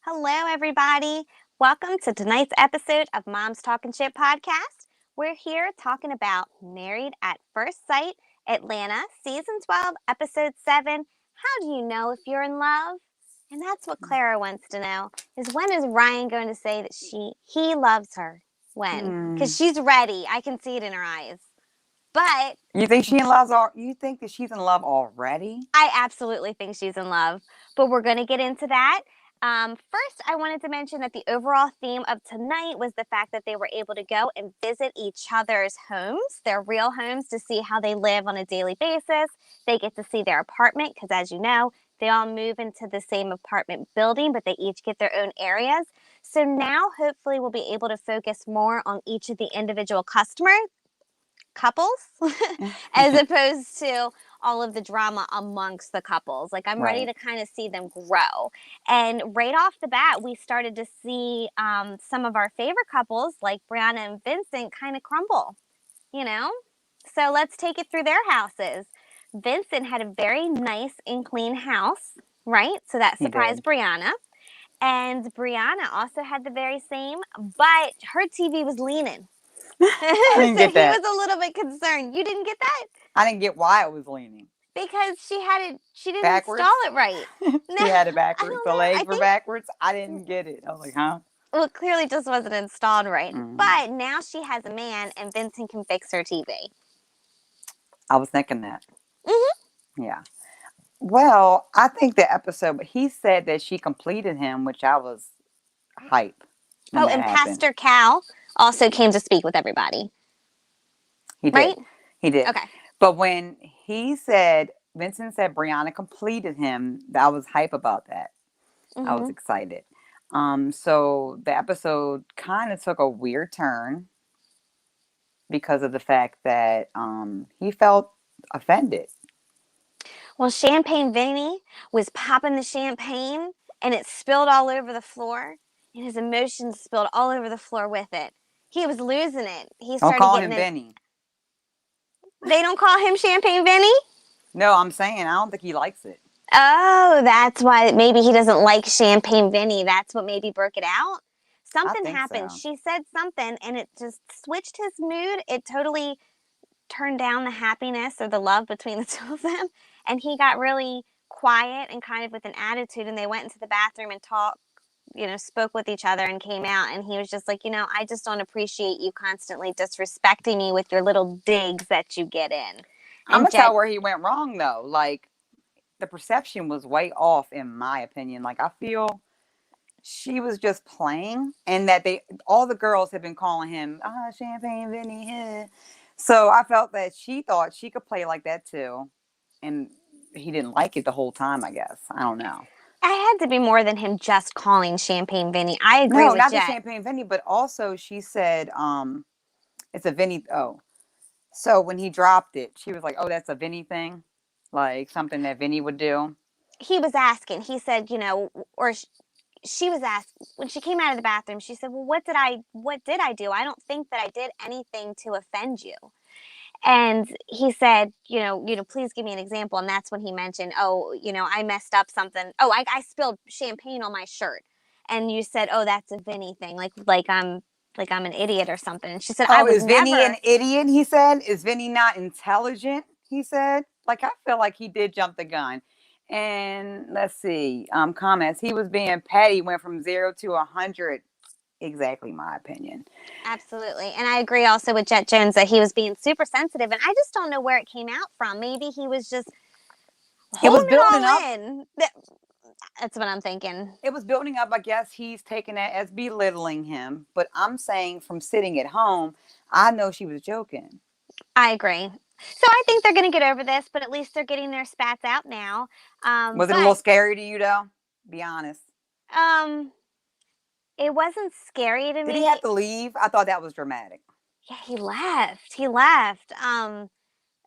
Hello, everybody. Welcome to tonight's episode of Mom's Talking Shit podcast. We're here talking about Married at First Sight, Atlanta, Season 12, Episode 7. How do you know if you're in love? And that's what Clara wants to know, is when is Ryan going to say that he loves her? When? Because she's ready. I can see it in her eyes. But you think that she's in love already? I absolutely think she's in love. But we're going to get into that. First, I wanted to mention that the overall theme of tonight was the fact that they were able to go and visit each other's homes, their real homes, to see how they live on a daily basis. They get to see their apartment because, as you know, they all move into the same apartment building, but they each get their own areas. So now, hopefully, we'll be able to focus more on each of the individual couples as opposed to all of the drama amongst the couples. Like, I'm ready to kind of see them grow. And right off the bat, we started to see some of our favorite couples, like Brianna and Vincent, kind of crumble, you know? So let's take it through their houses. Vincent had a very nice and clean house, right? So that surprised Brianna. And Brianna also had the very same, but her TV was leaning. I didn't get that. He was a little bit concerned. You didn't get that? I didn't get why it was leaning. Because she didn't backwards? install it right. She had it backwards. The legs were backwards. I didn't get it. I was like, huh? Well, it clearly just wasn't installed right. But now she has a man, and Vincent can fix her TV. I was thinking that. Yeah. Well, I think the episode, he said that she completed him, which I was hype. Oh, and Pastor Cal also came to speak with everybody. He did. Right? He did. Okay. But when Vincent said Brianna completed him, I was hype about that. I was excited. So the episode kind of took a weird turn because of the fact that he felt offended. Well, Champagne Vinny was popping the champagne, and it spilled all over the floor, and his emotions spilled all over the floor with it. He was losing it. He started Don't call him Vinny. They don't call him Champagne Vinny? No, I'm saying I don't think he likes it. Oh, that's why maybe he doesn't like Champagne Vinny. That's what maybe broke it out. Something happened. So. She said something, and it just switched his mood. It totally turned down the happiness or the love between the two of them. And he got really quiet and kind of with an attitude, and they went into the bathroom and talked, spoke with each other and came out. And he was just like, I just don't appreciate you constantly disrespecting me with your little digs that you get in. I'm going to tell where he went wrong, though. Like, the perception was way off, in my opinion. Like, I feel she was just playing, and that all the girls have been calling him, Champagne Vinny. So I felt that she thought she could play like that, too. And he didn't like it the whole time, I guess. I don't know. I had to be more than him just calling Champagne Vinny. I agree with Jet. No, not Jet. the Champagne Vinny, but also she said, it's a Vinny. Oh, so when he dropped it, she was like, oh, that's a Vinny thing? Like something that Vinny would do? He was asking. He said, or she was asked, when she came out of the bathroom, she said, well, what did I do? I don't think that I did anything to offend you. And he said, please give me an example. And that's when he mentioned, I messed up something. Oh, I spilled champagne on my shirt. And you said, oh, that's a Vinny thing. Like I'm an idiot or something. And she said, is Vinny an idiot? He said, is Vinny not intelligent? He said, like, I feel like he did jump the gun. And let's see, comments. He was being petty, went from 0 to 100. Exactly my opinion. Absolutely. And I agree also with Jet Jones that he was being super sensitive. And I just don't know where it came out from. Maybe he was just holding it all in. That's what I'm thinking. It was building up. I guess he's taking that as belittling him. But I'm saying from sitting at home, I know she was joking. I agree. So I think they're going to get over this, but at least they're getting their spats out now. Was it a little scary to you, though? Be honest. It wasn't scary to me. Did he have to leave? I thought that was dramatic. Yeah, he left.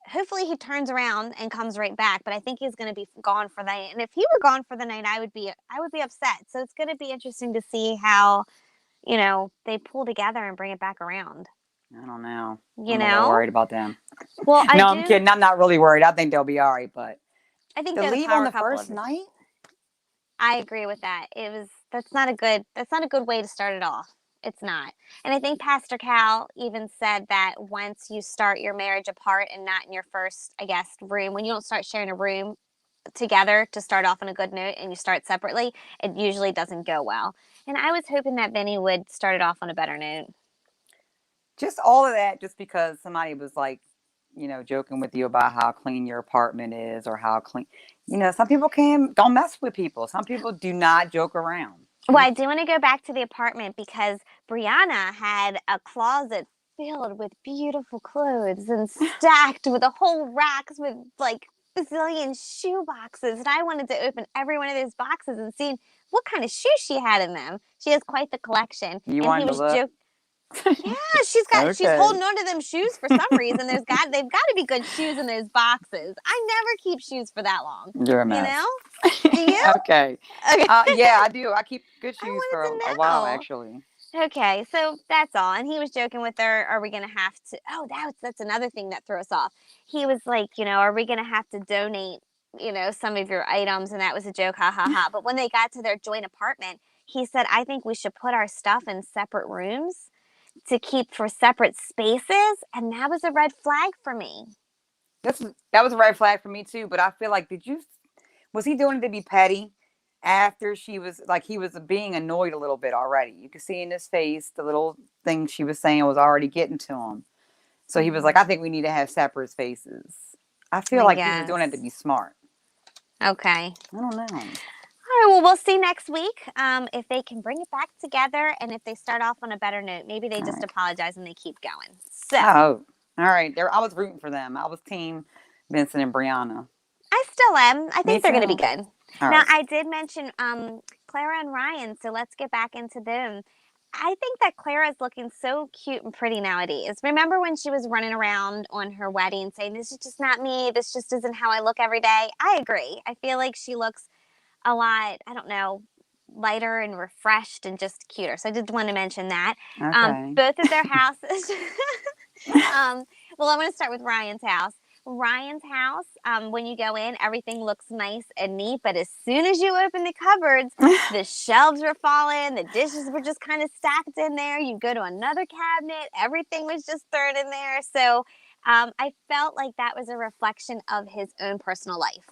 Hopefully he turns around and comes right back, but I think he's going to be gone for the night. And if he were gone for the night, I would be upset. So it's going to be interesting to see how, they pull together and bring it back around. I don't know. I'm a little worried about them. Well, I'm kidding. I'm not really worried. I think they'll be all right, but I think to leave on the first night. I agree with that. It was That's not a good way to start it off. It's not. And I think Pastor Cal even said that once you start your marriage apart and not in your first, I guess, room, when you don't start sharing a room together to start off on a good note and you start separately, it usually doesn't go well. And I was hoping that Vinny would start it off on a better note. Just all of that, just because somebody was like, joking with you about how clean your apartment is or how clean. Some people don't mess with people. Some people do not joke around. Well, I do want to go back to the apartment because Brianna had a closet filled with beautiful clothes and stacked with a whole racks with like bazillion shoe boxes. And I wanted to open every one of those boxes and see what kind of shoes she had in them. She has quite the collection. You And he wanted to was look? joking. Yeah, she's Okay. holding on to them shoes for some reason. They've got to be good shoes in those boxes. I never keep shoes for that long. You're a You mess. know? Do you? Okay. Okay. Yeah, I do. I keep good I shoes for wanted to a while, know. actually. Okay, so that's all. And he was joking with her, are we going to have to, oh, that's another thing that threw us off. He was like, are we going to have to donate, some of your items? And that was a joke, ha, ha, ha. But when they got to their joint apartment, he said, I think we should put our stuff in separate rooms to keep for separate spaces. And that was a red flag for me. That was a red flag for me, too. But I feel like, was he doing it to be petty? After he was being annoyed a little bit already. You could see in his face the little thing she was saying was already getting to him. So he was like, I think we need to have separate spaces. I feel I like he was guess. doing it to be smart. Okay. I don't know. All right, well, we'll see next week if they can bring it back together and if they start off on a better note. Maybe they just apologize and they keep going. So. Oh, all right. I was rooting for them. I was team Vincent and Brianna. I still am. I think they're going to be good. All now, right. I did mention Clara and Ryan, so let's get back into them. I think that Clara is looking so cute and pretty nowadays. Remember when she was running around on her wedding saying, this is just not me. This just isn't how I look every day. I agree. I feel like she looks a lot, I don't know, lighter and refreshed and just cuter. So I did want to mention that. Okay. Both of their houses. Well, I'm going to start with Ryan's house. Ryan's house, when you go in, everything looks nice and neat. But as soon as you open the cupboards, the shelves were falling. The dishes were just kind of stacked in there. You go to another cabinet, everything was just thrown in there. So I felt like that was a reflection of his own personal life.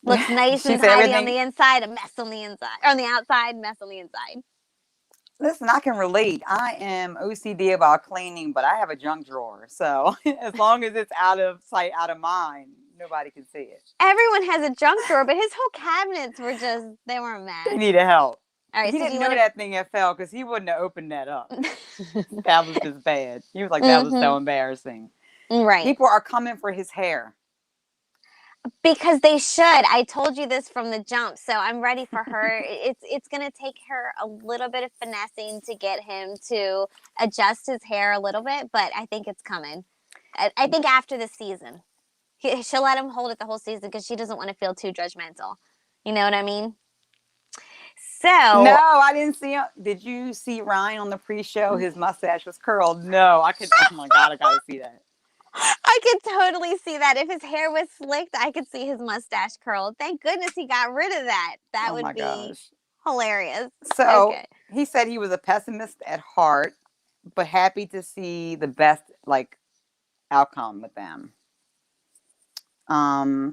Looks nice and tidy on the inside, a mess on the inside. Or on the outside, mess on the inside. Listen, I can relate. I am OCD about cleaning, but I have a junk drawer. So as long as it's out of sight, out of mind, nobody can see it. Everyone has a junk drawer, but his whole cabinets they were a mess. They needed help. All right, he so didn't know that thing had fell because he wouldn't have opened that up. That was just bad. He was like, that was so embarrassing. Right. People are coming for his hair. Because they should. I told you this from the jump, so I'm ready for her. It's going to take her a little bit of finessing to get him to adjust his hair a little bit, but I think it's coming. I think after the season. She'll let him hold it the whole season because she doesn't want to feel too judgmental. You know what I mean? So. No, I didn't see him. Did you see Ryan on the pre-show? His mustache was curled. No, I could. Oh my God, I got to see that. I could totally see that. If his hair was slicked, I could see his mustache curled. Thank goodness he got rid of that. That would be hilarious. So he said he was a pessimist at heart, but happy to see the best outcome with them. I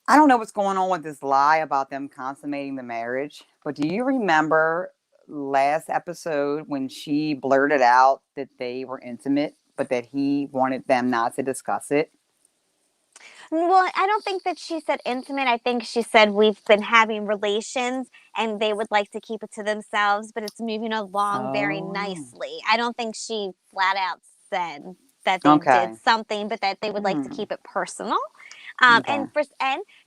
don't know what's going on with this lie about them consummating the marriage, but do you remember last episode when she blurted out that they were intimate, but that he wanted them not to discuss it? Well, I don't think that she said intimate. I think she said we've been having relations and they would like to keep it to themselves, but it's moving along very nicely. I don't think she flat out said that they did something, but that they would like to keep it personal. And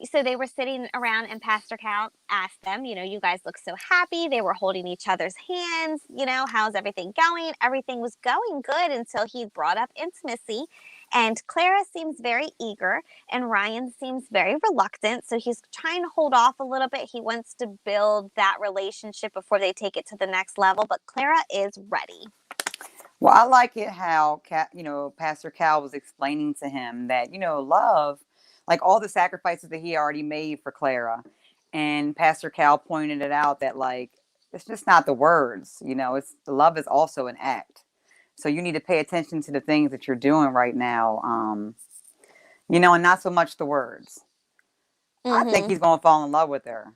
so they were sitting around and Pastor Cal asked them, you guys look so happy. They were holding each other's hands. How's everything going? Everything was going good until he brought up intimacy. And Clara seems very eager and Ryan seems very reluctant. So he's trying to hold off a little bit. He wants to build that relationship before they take it to the next level. But Clara is ready. Well, I like it how, Pastor Cal was explaining to him that, love, like all the sacrifices that he already made for Clara. And Pastor Cal pointed it out that, like, it's just not the words, it's love is also an act. So you need to pay attention to the things that you're doing right now, and not so much the words. I think Mm-hmm. he's going to fall in love with her.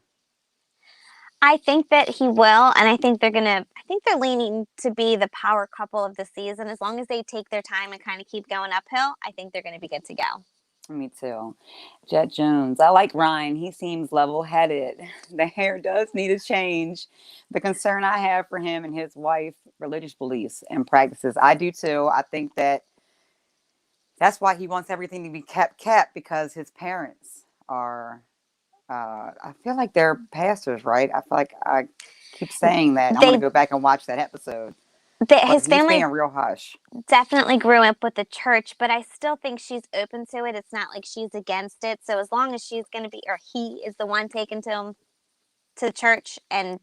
I think that he will, and I think they're leaning to be the power couple of the season. As long as they take their time and kind of keep going uphill, I think they're going to be good to go. Me too. Jet Jones. I like Ryan. He seems level-headed. The hair does need a change. The concern I have for him and his wife, religious beliefs and practices. I do too. I think that's why he wants everything to be kept because his parents are, I feel like they're pastors, right? I feel like I keep saying that. I'm going to They, go back and watch that episode. But his he's being family real hush. definitely grew up with the church, but I still think she's open to it. It's not like she's against it. So as long as she's going to be, or he is the one taken to him to church and,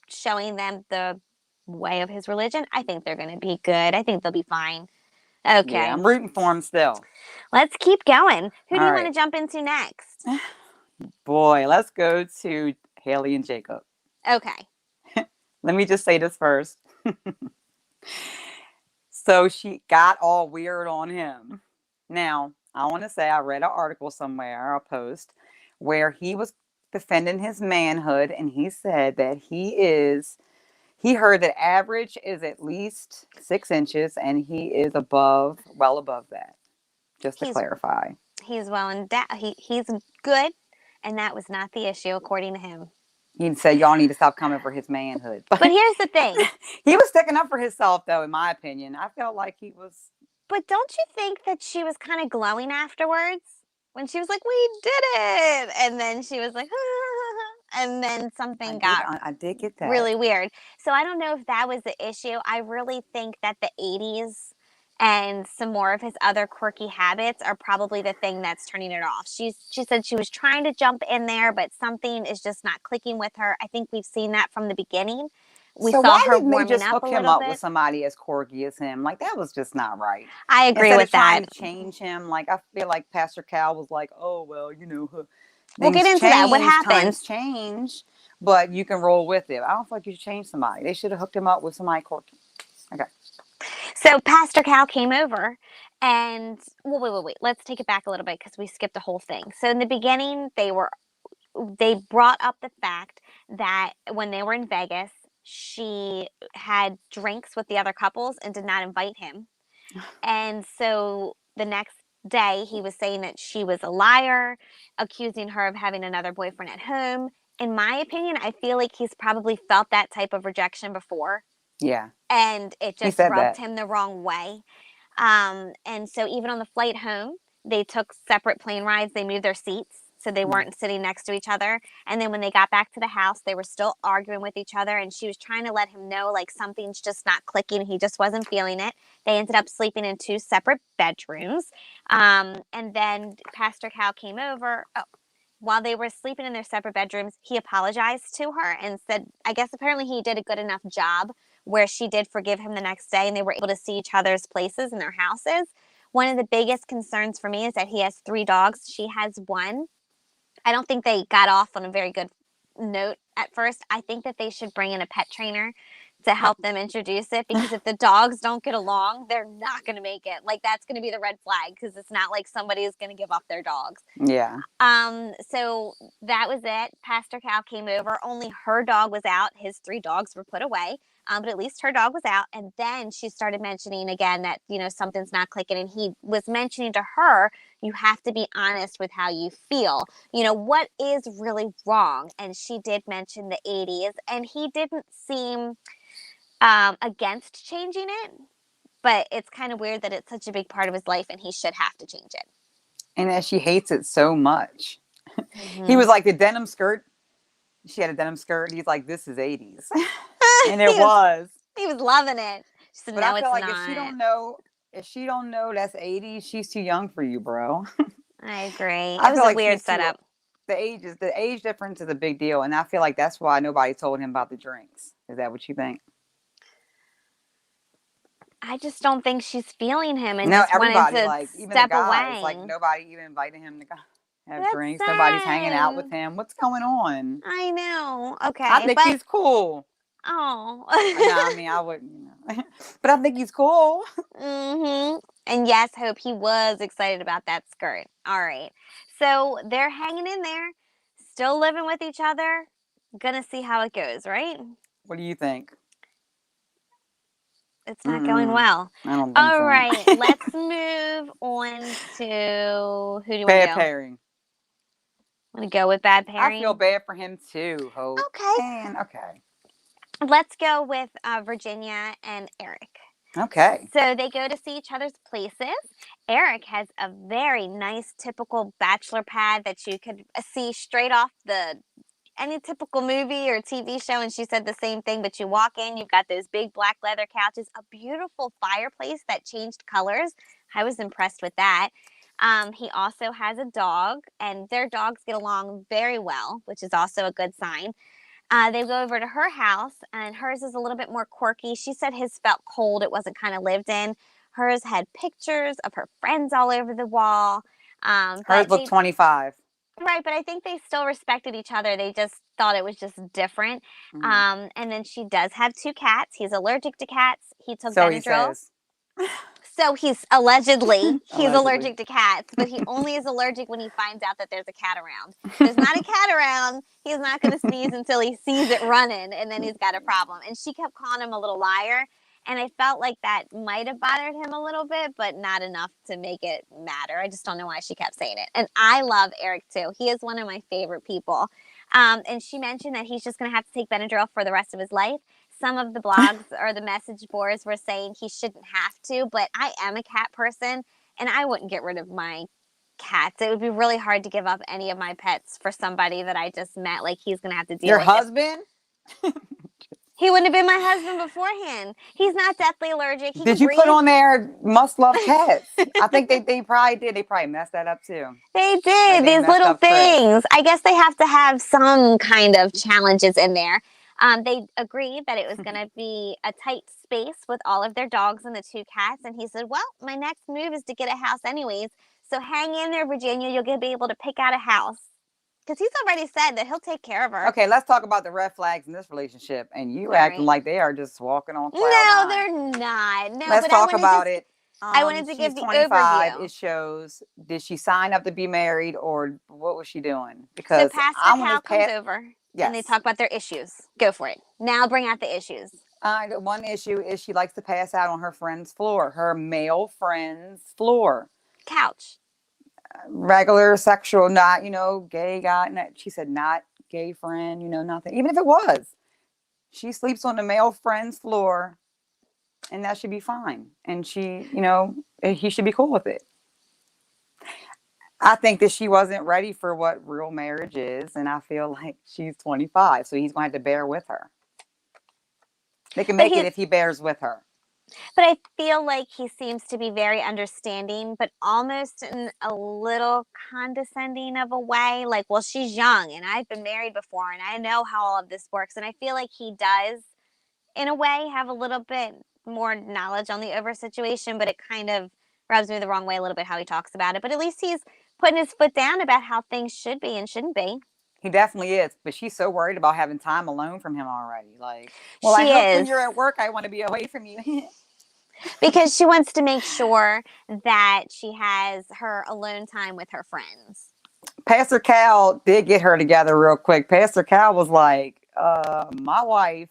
showing them the way of his religion, I think they're going to be good. I think they'll be fine. Yeah, Okay. I'm rooting for him still. Let's keep going. Who do All you want right. to jump into next? Boy, let's go to Haley and Jacob. Okay. Let me just say this first. So she got all weird on him. Now, I want to say I read an article somewhere, a post, where he was defending his manhood and he said that he heard that average is at least 6 inches and he is well above that. Just to He's clarify. he's well endowed. He's good, and that was not the issue according to him. He said y'all need to stop coming for his manhood. But But here's the thing. he was sticking up for himself, though, in my opinion. I felt like he was. But don't you think that she was kind of glowing afterwards? When she was like, "We did it," and then she was like, and then something got I did get that. really weird. So I don't know if that was the issue. I really think that the 80s and some more of his other quirky habits are probably the thing that's turning it off. She said she was trying to jump in there, but something is just not clicking with her. I think we've seen that from the beginning. We So saw why her didn't they warming just up hook a him little up with bit. somebody as quirky as him? Like, that was just not right. I agree Instead with of trying that. to change him, like, I feel like Pastor Cal was like, oh, well, We'll get things into that. What change, happened? times change, but you can roll with it. I don't feel like you should change somebody. They should have hooked him up with somebody quirky. Okay. So Pastor Cal came over and wait. Let's take it back a little bit because we skipped a whole thing. So in the beginning, they brought up the fact that when they were in Vegas, she had drinks with the other couples and did not invite him. And so the next day, he was saying that she was a liar, accusing her of having another boyfriend at home. In my opinion, I feel like he's probably felt that type of rejection before. Yeah. And it He just said rubbed that. him the wrong way. And so even on the flight home, they took separate plane rides. They moved their seats so they weren't sitting next to each other. And then when they got back to the house, they were still arguing with each other. And she was trying to let him know, like, something's just not clicking. He just wasn't feeling it. They ended up sleeping in 2 separate bedrooms. And then Pastor Cal came over. Oh, while they were sleeping in their separate bedrooms, he apologized to her and said, I guess apparently he did a good enough job where she did forgive him the next day and they were able to see each other's places and their houses. One of the biggest concerns for me is that he has 3 dogs. She has 1. I don't think they got off on a very good note at first. I think that they should bring in a pet trainer to help them introduce it because if the dogs don't get along, they're not going to make it. Like, that's going to be the red flag because it's not like somebody is going to give up their dogs. Yeah. So that was it. Pastor Cal came over. Only her dog was out. His 3 dogs were put away. But at least her dog was out. And then she started mentioning again that, something's not clicking. And he was mentioning to her, you have to be honest with how you feel. What is really wrong? And she did mention the 80s. And he didn't seem against changing it. But it's kind of weird that it's such a big part of his life and he should have to change it. And that she hates it so much. Mm-hmm. He was like, the denim skirt. She had a denim skirt. He's like, this is 80s. And it was. He was loving it. She said, but no, I feel it's like not. if she don't know that's 80s, she's too young for you, bro. I agree. I It was feel a like weird she's too setup. the age difference is a big deal, and I feel like that's why nobody told him about the drinks. Is that what you think? I just don't think she's feeling him and No, just wanted everybody, to like even the step guys, away. like nobody even invited him to go. have That's drinks. Nobody's hanging out with sad. him. What's going on? I know. I Okay, think but he's cool. oh. No, I mean I wouldn't, but I think he's cool. And yes, Hope, he was excited about that skirt. All right. So they're hanging in there, still living with each other. Gonna see how it goes, right? What do you think? It's not going well. I don't think All so. right, let's move on to who do you want to Bad go? pairing. Want to go with bad I pairing? feel bad for him too, Hope. Okay. And okay. Let's go with Virginia and Eric. Okay. So they go to see each other's places. Eric has a very nice, typical bachelor pad that you could see straight off any typical movie or TV show. And she said the same thing, but you walk in, you've got those big black leather couches, a beautiful fireplace that changed colors. I was impressed with that. He also has a dog, and their dogs get along very well, which is also a good sign. They go over to her house, and hers is a little bit more quirky. She said his felt cold. It wasn't kind of lived in. Hers had pictures of her friends all over the wall. Hers looked 25. Right, but I think they still respected each other. They just thought it was just different. Mm-hmm. And then she does have two cats. He's allergic to cats. He took So he Benadryl. says. So he's allegedly Allegedly. allergic to cats, but he only is allergic when he finds out that there's a cat around. If there's not a cat around, he's not going to sneeze until he sees it running, and then he's got a problem. And she kept calling him a little liar, and I felt like that might have bothered him a little bit, but not enough to make it matter. I just don't know why she kept saying it. And I love Eric too. He is one of my favorite people. And she mentioned that he's just going to have to take Benadryl for the rest of his life. Some of the blogs or the message boards were saying he shouldn't have to, but I am a cat person, and I wouldn't get rid of my cats. It would be really hard to give up any of my pets for somebody that I just met. Like, he's going to have to deal Your with husband? He wouldn't have been my husband beforehand. He's not deathly allergic. He Did can you breathe. put on there must love cats? I think they probably did. They probably messed that up too. They did. Like they These little messed up Chris. things. I guess they have to have some kind of challenges in there. They agreed that it was going to be a tight space with all of their dogs and the two cats. And he said, well, my next move is to get a house anyways. So hang in there, Virginia. You'll be able to pick out a house. Because he's already said that he'll take care of her. Okay, let's talk about the red flags in this relationship. And you All acting right. like they are just walking on cloud No, nine. they're not. No, Let's but talk about it. I wanted to give the 25. overview. It shows. Did she sign up to be married, or what was she doing? Because so Pastor I want Cal to comes over, Yes. and they talk about their issues. Go for it. Now bring out the issues. One issue is she likes to pass out on her friend's floor, her male friend's floor. Couch. Regular sexual, not, gay guy. She said not gay friend, nothing. Even if it was, she sleeps on the male friend's floor, and that should be fine. And she, he should be cool with it. I think that she wasn't ready for what real marriage is, and I feel like she's 25, so he's going to have to bear with her. They can make it if he bears with her. But I feel like he seems to be very understanding, but almost in a little condescending of a way. Like, well, she's young, and I've been married before, and I know how all of this works. And I feel like he does, in a way, have a little bit more knowledge on the over situation, but it kind of rubs me the wrong way a little bit how he talks about it. But at least he's putting his foot down about how things should be and shouldn't be. He definitely is, but she's so worried about having time alone from him already. Like, well, she I hope is. when you're at work, I want to be away from you. Because she wants to make sure that she has her alone time with her friends. Pastor Cal did get her together real quick. Pastor Cal was like, my wife,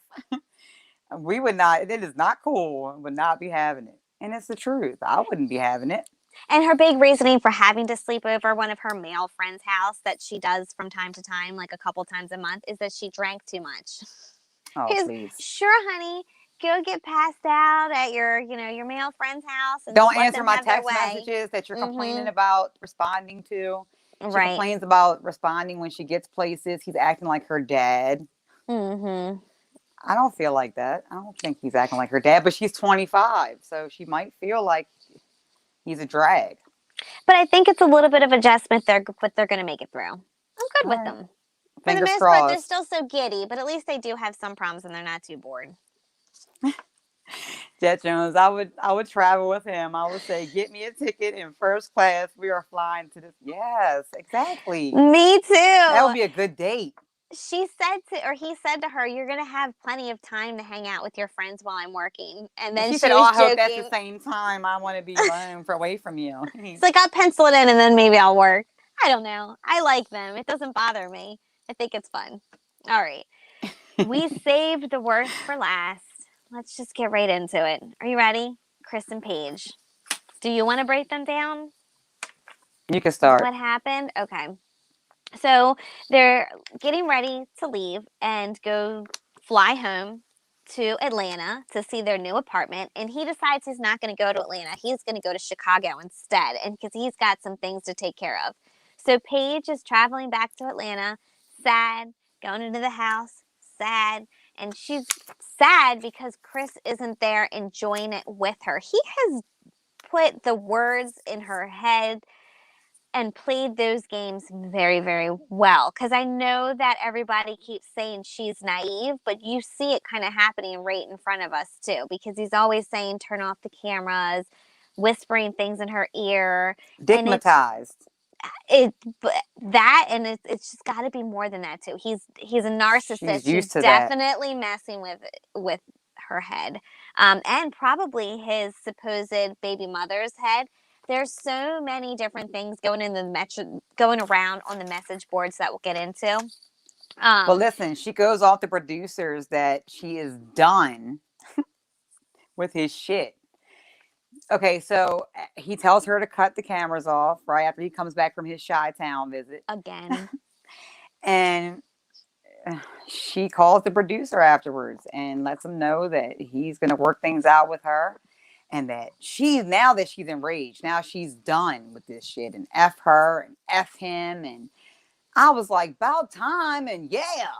we would not, it is not cool, would not be having it. And it's the truth. I wouldn't be having it. And her big reasoning for having to sleep over one of her male friends' house that she does from time to time, like a couple times a month, is that she drank too much. Oh, please. Sure, honey. Go get passed out at your male friend's house. And don't answer my text messages that you're complaining about responding to. She complains about responding when she gets places. He's acting like her dad. Mm-hmm. I don't feel like that. I don't think he's acting like her dad, but she's 25, so she might feel like he's a drag. But I think it's a little bit of adjustment there, but they're going to make it through. I'm good with them. For the most part, they're still so giddy, but at least they do have some problems and they're not too bored. Jet Jones, I would travel with him. I would say, get me a ticket in first class. We are flying to this. Yes, exactly. Me That would too. be a good date. She said to, or he said to her, "You're gonna have plenty of time to hang out with your friends while I'm working." And And then she she said, "Oh, was I hope that's the joking. same time. I want to be alone for away from you." It's like, I'll pencil it in and then maybe I'll work. I don't know. I like them. It doesn't bother me. I think it's fun. All right. We saved the worst for last. Let's just get right into it. Are you ready? Chris and Paige. Do you want to break them down? You can start. What happened? Okay. So they're getting ready to leave and go fly home to Atlanta to see their new apartment. And he decides he's not going to go to Atlanta. He's going to go to Chicago instead. And because he's got some things to take care of. So Paige is traveling back to Atlanta, sad, going into the house, sad. And she's sad because Chris isn't there enjoying it with her. He has put the words in her head and played those games very, very well. Because I know that everybody keeps saying she's naive, but you see it kind of happening right in front of us too. Because he's always saying, "Turn off the cameras," whispering things in her ear, and Stigmatized. that, and it's just got to be more than that too. He's a narcissist. She's She's used to that. definitely messing with her head, and probably his supposed baby mother's head. There's so many different things going around on the message boards that we'll get into. Well, listen, she goes off the producers that she is done with his shit. Okay, so he tells her to cut the cameras off right after he comes back from his Chi-Town visit. Again. And she calls the producer afterwards and lets him know that he's going to work things out with her. And that now that she's enraged, now she's done with this shit and F her and F him. And I was like, about time. And yeah.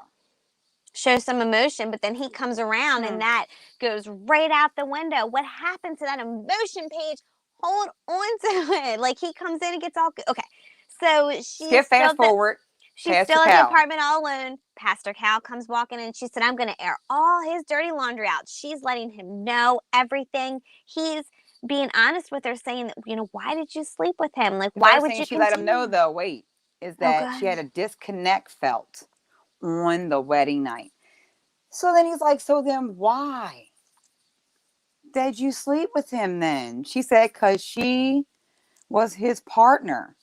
Show some emotion, but then he comes around and that goes right out the window. What happened to that emotion, Paige? Hold on to it. Like, he comes in and gets all good. Okay. So Skip fast forward. She's still in the apartment all alone. Pastor Cal comes walking in and she said, "I'm going to air all his dirty laundry out." She's letting him know everything. He's being honest with her, saying that, why did you sleep with him? Like, why would you she let him know, though, is that she had a disconnect felt on the wedding night. So then he's like, so then why did you sleep with him then? She said, because she was his partner.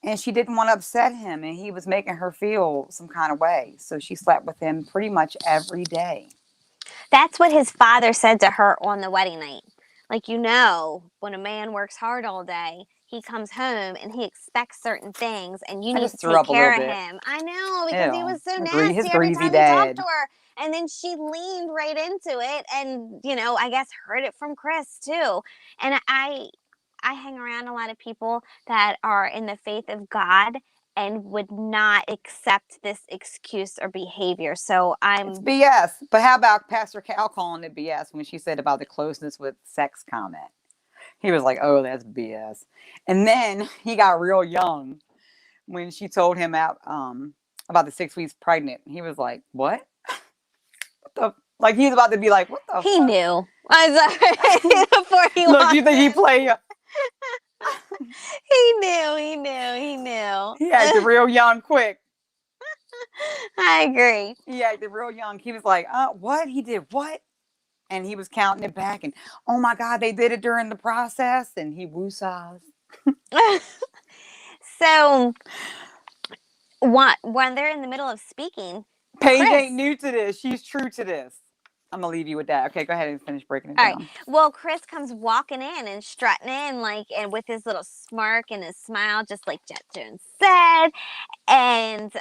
And she didn't want to upset him, and he was making her feel some kind of way. So she slept with him pretty much every day. That's what his father said to her on the wedding night. Like, when a man works hard all day, he comes home and he expects certain things, and you need to take care of him. I know, because he was so nasty every time he talked to her. And then she leaned right into it and, I guess heard it from Chris too. And I hang around a lot of people that are in the faith of God and would not accept this excuse or behavior. So It's BS. But how about Pastor Cal calling it BS when she said about the closeness with sex comment? He was like, "Oh, that's BS." And then he got real young when she told him about the 6 weeks pregnant. He was like, "What?" Like he's about to be like, "What the?" He knew. I'm sorry. Before he look, you think he played? He knew. He acted real young quick. I agree. He acted real young. He was like, what? He did what? And he was counting it back. And, oh, my God, they did it during the process. And he woosahs. So, when they're in the middle of speaking, Paige ain't new to this. She's true to this. I'm going to leave you with that. Okay, go ahead and finish breaking it down. All right. Well, Chris comes walking in and strutting in, and with his little smirk and his smile, just like Jet Jones said. And,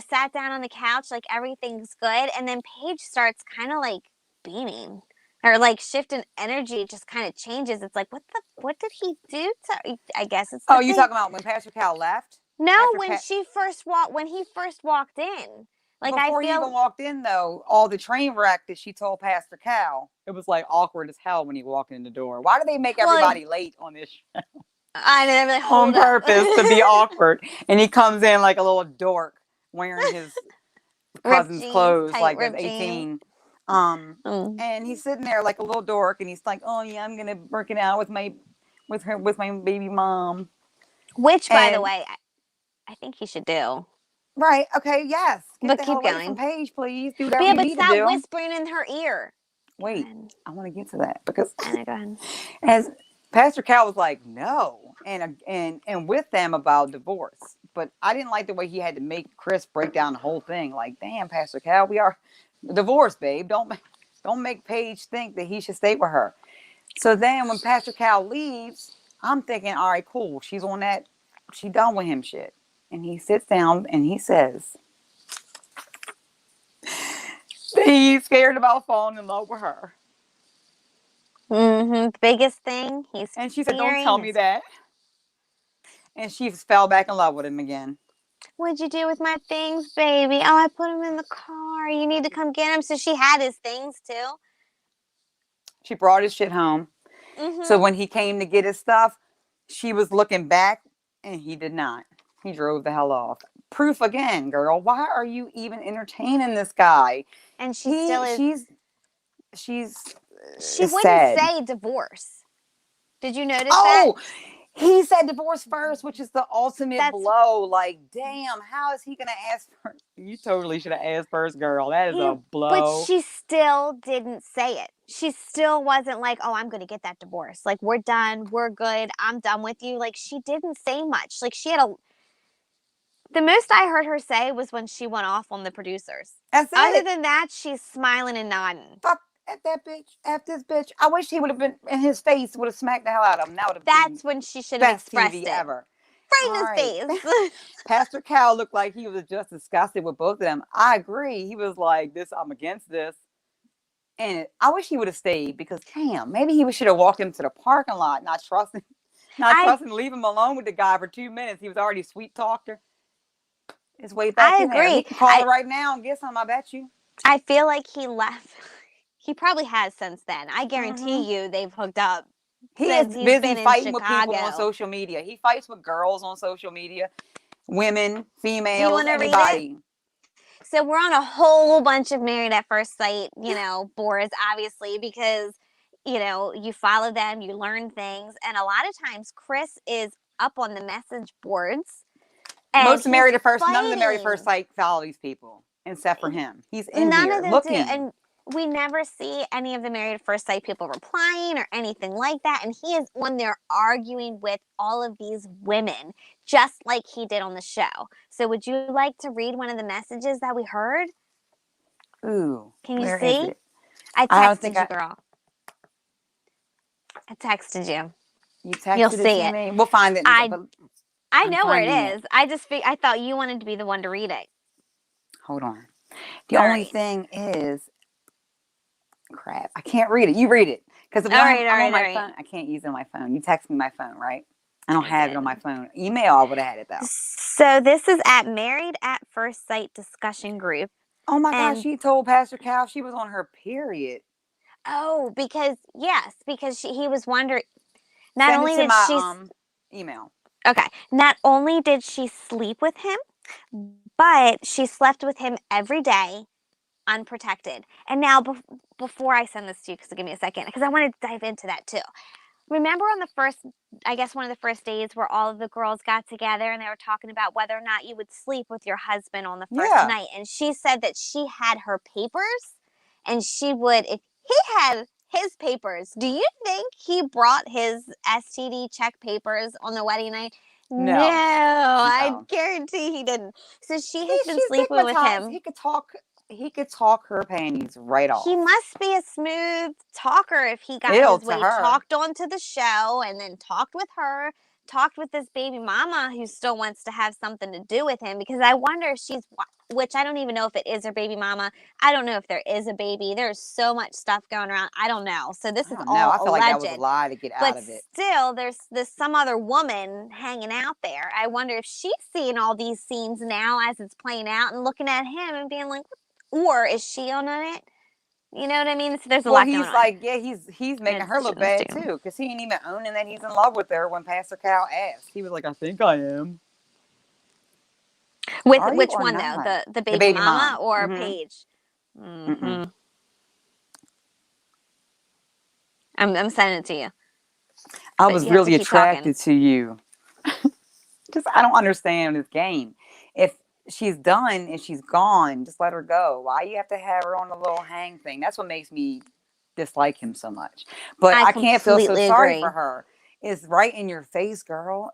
sat down on the couch, like everything's good. And then Paige starts kind of like beaming, or like shifting energy just kind of changes. It's like, what did he do to, I guess it's you talking about when Pastor Cal left? No, when he first walked in. Like, before he even walked in, though, all the train wreck that she told Pastor Cal, it was like awkward as hell when he walked in the door. Why do they make everybody late on this show? I never on purpose to be awkward. And he comes in like a little dork wearing his cousin's clothes, like at 18. Mm. And he's sitting there like a little dork, and he's like, "Oh yeah, I'm gonna work it out with my baby mom." Which, by the And way, I think he should do. right, okay, yes, get But the hell keep away from going. Paige, please. Do But whatever yeah, you but need to stop do. whispering in her ear. Go Wait, ahead. I want to get to that because I know, go ahead. as Pastor Cal was like, no, and with them about divorce. But I didn't like the way he had to make Chris break down the whole thing. Like, damn, Pastor Cal, we are divorced, babe. Don't make Paige think that he should stay with her. So then when Pastor Cal leaves, I'm thinking, all right, cool. She's on that, she done with him shit. And he sits down and he says that he's scared about falling in love with her. The biggest thing he's And she said, don't tell fearing me is, that. And she fell back in love with him again. what'd you do with my things, baby? Oh, I put them in the car. You need to come get them. So she had his things too. She brought his shit home. So when he came to get his stuff, she was looking back and he did not. He drove the hell off. Proof again, girl. Why are you even entertaining this guy? And she still is. She's She wouldn't sad. say divorce. Did you notice that? Oh, he said divorce first, which is the ultimate That's blow. Like, damn, how is he gonna ask for? You totally should have asked first, girl. That is a but blow. she still didn't say it. She still wasn't like, oh, I'm going to get that divorce. Like, we're done. We're good. I'm done with you. Like, she didn't say much. Like, the most I heard her say was when she went off on the producers. That's Other it. than that, she's smiling and nodding. Fuck at that bitch. F this bitch. I wish he would have been in his face, would have smacked the hell out of him. That would have been That's when she should have best expressed TV it. ever. Right All in right. his face. Pastor Cal looked like he was just disgusted with both of them. I agree. He was like, "This, I'm against this." And I wish he would have stayed because, damn, maybe he should have walked him to the parking lot, not trusting, leave him alone with the guy for 2 minutes. He was already sweet talked her. His way back I in there. He agree. can call her right now and get some. I bet you. I feel like he left. He probably has since then. I guarantee you they've hooked up. He Since is he's busy been in fighting with people on Chicago. social media. He fights with girls on social media, women, females, Do you want to read anybody. it? So we're on a whole bunch of Married at First Sight, boards, obviously, because, you follow them, you learn things. And a lot of times Chris is up on the message boards. And None of the Married at fighting. First Sight follow these people, except for him. He's in None here of them looking. do. And we never see any of the Married at First Sight people replying or anything like that. And he is on there arguing with all of these women, just like he did on the show. So would you like to read one of the messages that we heard? Ooh, Can you where see? is it? I texted you, girl. I texted you. You texted You'll it see to it. me. We'll find it. I I'm know where it finding is. I thought you wanted to be the one to read it. Hold on. The All only right. thing is, crap, I can't read it. You read it. Because if I'm on my phone, I can't use it on my phone. You text me my phone, right? I don't have it on my phone. Email, I would have had it, though. So this is at Married at First Sight discussion group. Oh, my gosh, she told Pastor Cal she was on her period. Oh, because he was wondering. Not Send only it to did my email. Okay. Not only did she sleep with him, but she slept with him every day, unprotected. And now, before I send this to you, because give me a second, because I want to dive into that too. Remember on the first, I guess one of the first days where all of the girls got together and they were talking about whether or not you would sleep with your husband on the first night. And she said that she had her papers and she would, if he had his papers, do you think he brought his STD check papers on the wedding night? No, I guarantee he didn't. So she's been sleeping with him. He could talk her panties right off. He must be a smooth talker if he got his way talked onto the show and then talked with her, talked with this baby mama who still wants to have something to do with him, because I wonder if which I don't even know if it is her baby mama. I don't know if there is a baby. There's so much stuff going around. I don't know. So this is all alleged. I feel like that was a lie to get out of it. But still, there's some other woman hanging out there. I wonder if she's seeing all these scenes now as it's playing out and looking at him and being like, or is she on it? You know what I mean? So there's a lot going on. He's like, yeah, he's making her look bad too, because he ain't even owning that he's in love with her when Pastor Cal asked. He was like, I think I am. With which one though? The baby mama or Paige? Mm-hmm. I'm sending it to you. I But was you have to really keep talking. attracted to you. Just I don't understand this game. If she's done and she's gone, just let her go. Why you have to have her on a little hang thing? That's what makes me dislike him so much. But I I can't feel so completely sorry agree. for her. It's right in your face, girl.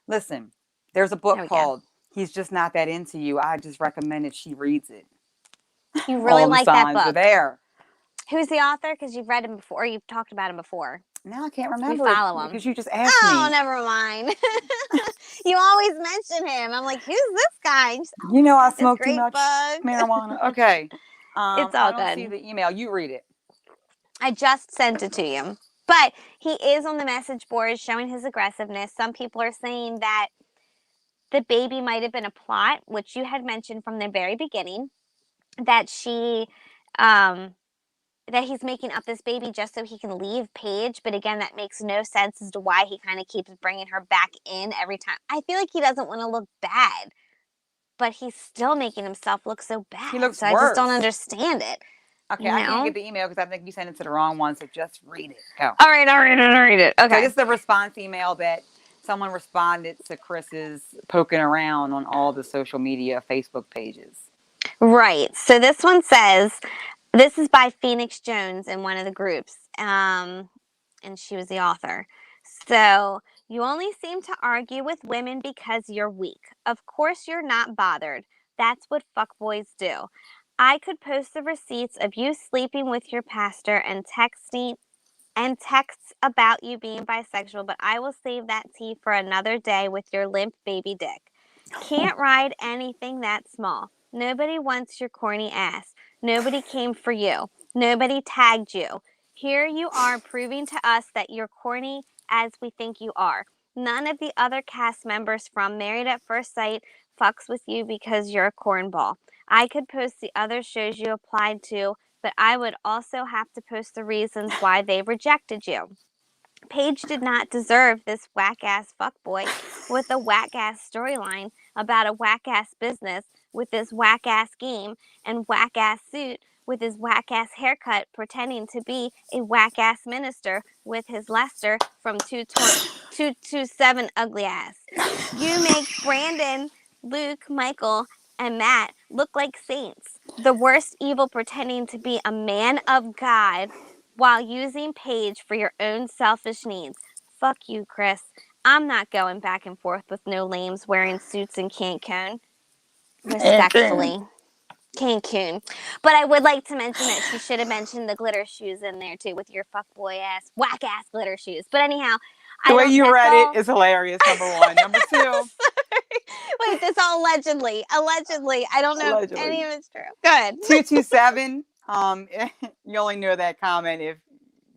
Listen, there's a book There we go. called He's Just Not That Into You. I just recommended she reads it. You really All the like that signs are book. there. Who's the author? Because you've read him before. You've talked about him before. Now I can't We remember it follow him. because you just asked Oh, me. never mind. You always mention him. I'm like, who's this guy? Just, You know I this smoke too great much bug. marijuana. Okay. It's I all don't see good. the email. You read it. I just sent it to you. But he is on the message board showing his aggressiveness. Some people are saying that the baby might have been a plot, which you had mentioned from the very beginning, that that he's making up this baby just so he can leave Paige. But again, that makes no sense as to why he kind of keeps bringing her back in every time. I feel like he doesn't want to look bad, but he's still making himself look so bad. He looks so I just don't worse. understand it. Okay, I can't get the email because I think you sent it to the wrong one. So just read it. Go. All right, I'll read it. Okay. So this is the response email that someone responded to Chris's poking around on all the social media Facebook pages. Right. So this one says, this is by Phoenix Jones in one of the groups, and she was the author. So, you only seem to argue with women because you're weak. Of course you're not bothered. That's what fuckboys do. I could post the receipts of you sleeping with your pastor and texts about you being bisexual, but I will save that tea for another day with your limp baby dick. Can't ride anything that small. Nobody wants your corny ass. Nobody came for you. Nobody tagged you. Here you are proving to us that you're corny as we think you are. None of the other cast members from Married at First Sight fucks with you because you're a cornball. I could post the other shows you applied to, but I would also have to post the reasons why they rejected you. Paige did not deserve this whack-ass fuckboy with a whack-ass storyline about a whack-ass business with this whack-ass game and whack-ass suit with his whack-ass haircut pretending to be a whack-ass minister with his Lester from 227 ugly ass. You make Brandon, Luke, Michael, and Matt look like saints. The worst evil pretending to be a man of God while using Paige for your own selfish needs. Fuck you, Chris. I'm not going back and forth with no lames wearing suits in Cancun. Respectfully. Cancun. But I would like to mention that she should have mentioned the glitter shoes in there too with your fuckboy ass, whack ass glitter shoes. But anyhow, the way you read it is hilarious. Number one. Number two. Wait, this all allegedly. Allegedly. I don't know Allegedly. if any of it's true. Good. 227. You only know that comment if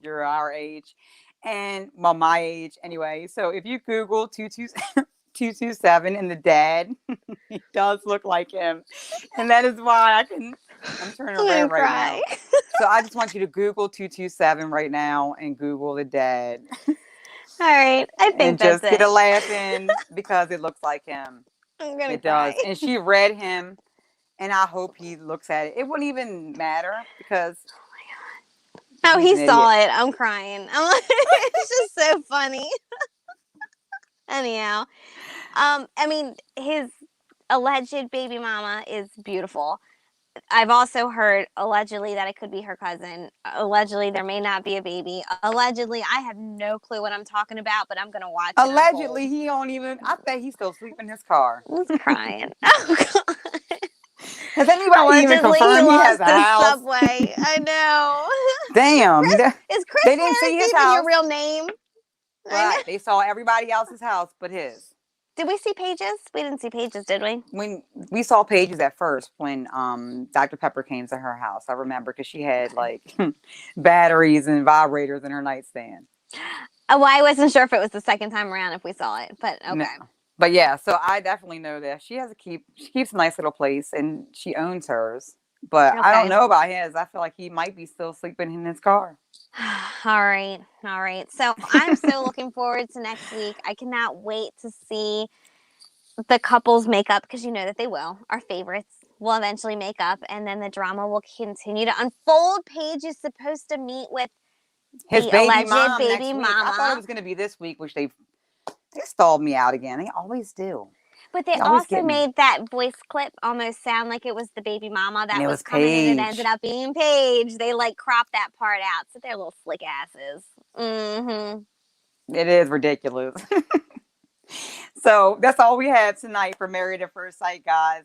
you're our age. And well, my age anyway. So if you Google 227 and the dad, he does look like him. And that is why I'm turning red right now. So I just want you to Google 227 right now and Google the dad. All right. I think and that's just get a laugh in because it looks like him. I'm gonna it cry. does. And she read him, and I hope he looks at it. It wouldn't even matter because oh, he saw it. I'm crying. I'm like, it's just so funny. Anyhow, I mean, his alleged baby mama is beautiful. I've also heard allegedly that it could be her cousin. Allegedly, there may not be a baby. Allegedly, I have no clue what I'm talking about, but I'm gonna watch it. Allegedly, he don't even. I bet he's still sleeping in his car. He's crying. Oh God. Has anybody even confirmed he has a house? Subway. I know. Damn. Is Chris they didn't see his house. Your real name? Right. They saw everybody else's house but his. Did we see Paige's? We didn't see Paige's, did we? When we saw Paige's at first, when Dr. Pepper came to her house, I remember because she had like batteries and vibrators in her nightstand. Well, I wasn't sure if it was the second time around if we saw it, but okay. No. But yeah, so I definitely know that she keeps a nice little place and she owns hers. But I don't know about his. I feel like he might be still sleeping in his car. All right. So I'm so looking forward to next week. I cannot wait to see the couples make up because you know that they will. Our favorites will eventually make up, and then the drama will continue to unfold. Paige is supposed to meet with His The baby alleged mom baby next week. I thought it mama. was going to be this week, which they stalled me out again. They always do. But they always also get me. made that voice clip almost sound like it was the baby mama And that it was was coming, and it Paige. ended up being Paige. They like cropped that part out, so they're little slick asses. Mm-hmm. It is ridiculous. So that's all we had tonight for Married at First Sight, guys.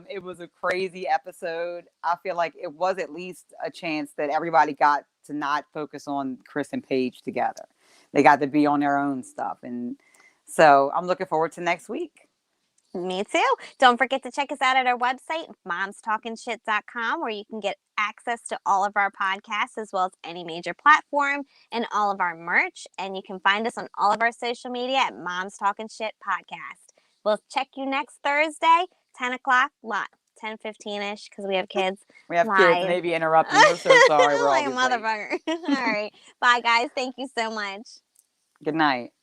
It was a crazy episode. I feel like it was at least a chance that everybody got to not focus on Chris and Paige together. They got to be on their own stuff. And so I'm looking forward to next week. Me too. Don't forget to check us out at our website, momstalkingshit.com, where you can get access to all of our podcasts as well as any major platform and all of our merch. And you can find us on all of our social media at Moms Talking Shit Podcast. We'll check you next Thursday, 10 o'clock, 10:15-ish, because we have kids. We have kids Live. maybe interrupting. We're so sorry. We're Like a always late. motherfucker. All right. Bye, guys. Thank you so much. Good night.